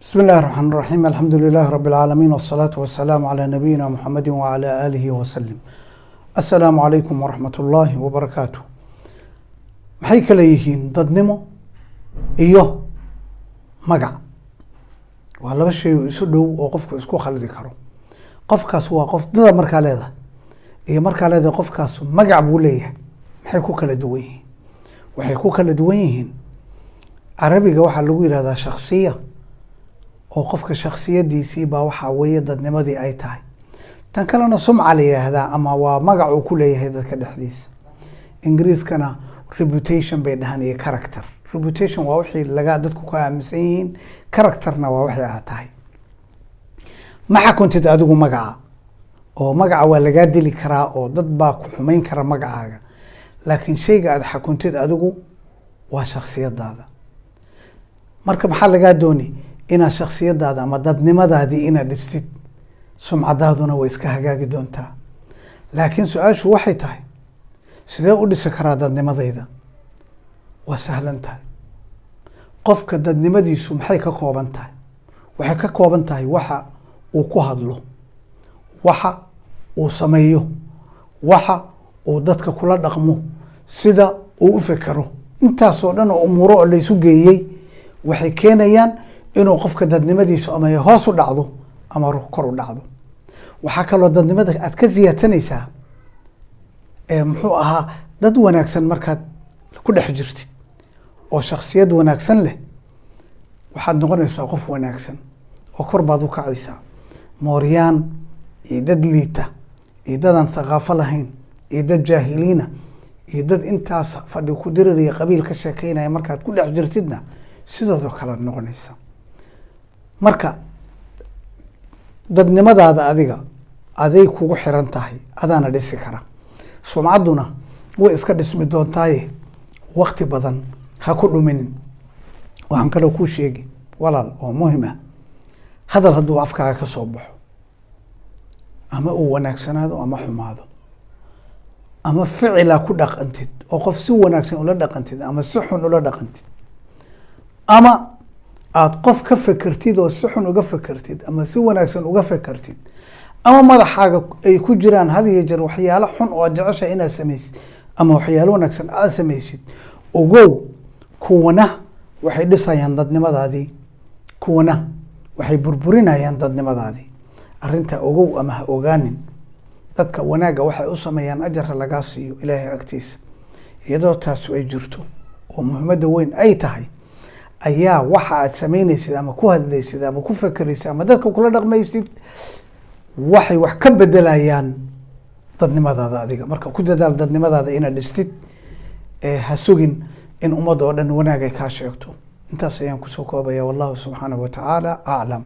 بسم الله الرحمن الرحيم الحمد لله رب العالمين والصلاة والسلام على نبينا محمد وعلى آله وسلم. السلام عليكم ورحمة الله وبركاته. maxay kala yihiin dadnimo iyo magac? waa laba shay oo isu dhow oo qofku isku khaldi karo. qofkaas waa qof dada markaa leedahay iyo markaa leedahay qofkaas magac buu leeyahay. maxay ku kala duwan yihiin? waxay ku kala duwan yihiin carabiga waxaa lagu yiraahdaa shakhsiya oo qofka shakhsiyadiisii baa waxa weeye dadnimadii ay tahay. tan kalena sumca la yiraahdaa ama waa magac uu ku leeyahay dadka dhexdiisa. ingiriiskana reputation bay dhahan iyo character. reputation waa wixii laga dadku ka aaminsan yihiin, characterna waa wixii aad tahay. ma xakuntid adigu magaca oo magaca waa laga dili karaa oo dad baa ku xumeyn kara magacaaga, laakiin shayga aad xakuntid adigu waa shakhsiyadaada. marka maxaa laga dooni inaad shakhsiyadaada ama dadnimadaadii inaad dhistid, sumcadaaduna way iska hagaagi doontaa. laakiin su-aashu waxay tahay sidee u dhisi karaa dadnimadayda? waa sahlan tahay. qofka dadnimadiisu maxay ka kooban tahay? waxay ka kooban tahay waxa uu ku hadlo, waxa uu sameeyo, waxa uu dadka kula dhaqmo, sida uu u fekero. intaasoo dhan oo umuuro oo laysu geeyey waxay keenayaan inuu qofka dadnimadiisu ama hoos u dhacdo ama kor u dhacdo. waxaa kaloo dadnimada aad ka siyaadsanaysaa muxuu ahaa dad wanaagsan markaad ku dhex jirtid oo shakhsiyad wanaagsan leh, waxaad noqonaysaa qof wanaagsan oo kor baad u kacaysaa. mooryaan iyo dad liita iyo dadaan thaqaafo lahayn iyo dad jaahiliina iyo dad intaas fadhi ku diriraya qabiil ka sheekeynaya markaad ku dhex jirtidna sidoodoo kalead noqonaysaa. marka dadnimadaada adiga aday kugu xiran tahay, adaana dhisi kara. sumcadduna way iska dhismi doontaaye waqti badan ha ku dhuminin. waxaan kaloo kuu sheegi walaal oo muhim ah, hadal hadduu afkaaga ka soo baxo ama uu wanaagsanaado ama xumaado, ama ficilaa ku dhaqantid oo qof si wanaagsan ula dhaqantid ama si xun ula dhaqantid, ama aad qof ka fekertid oo si xun uga fekertid ama si wanaagsan uga fekertid, ama madaxaaga ay ku jiraan had iyo jeer waxyaalo xun oo aad jeceshahay inaad samaysid ama waxyaalo wanaagsan aad samaysid, ogow kuwana waxay dhisayaan dadnimadaadii, kuwana waxay burburinayaan dadnimadaadii. arrinta ogow ama ha ogaanin. dadka wanaagga waxay u sameeyaan ajarka lagaa siiyo ilaahay agtiisa. iyadoo taasu ay jirto oo muhiimadda weyn ay tahay, ayaa waxa aad samaynaysid ama ku hadlaysid ama ku fekeraysid ama dadka kula dhaqmaysid waxay wax ka bedelayaan dadnimadaada adiga. marka ku dadaal dadnimadaada inaad dhistid, ha sugin in ummadda oo dhan wanaag ay kaa sheegto. intaas ayaan kusoo koobaya. wallahu subxaanahu wa tacaala aclam.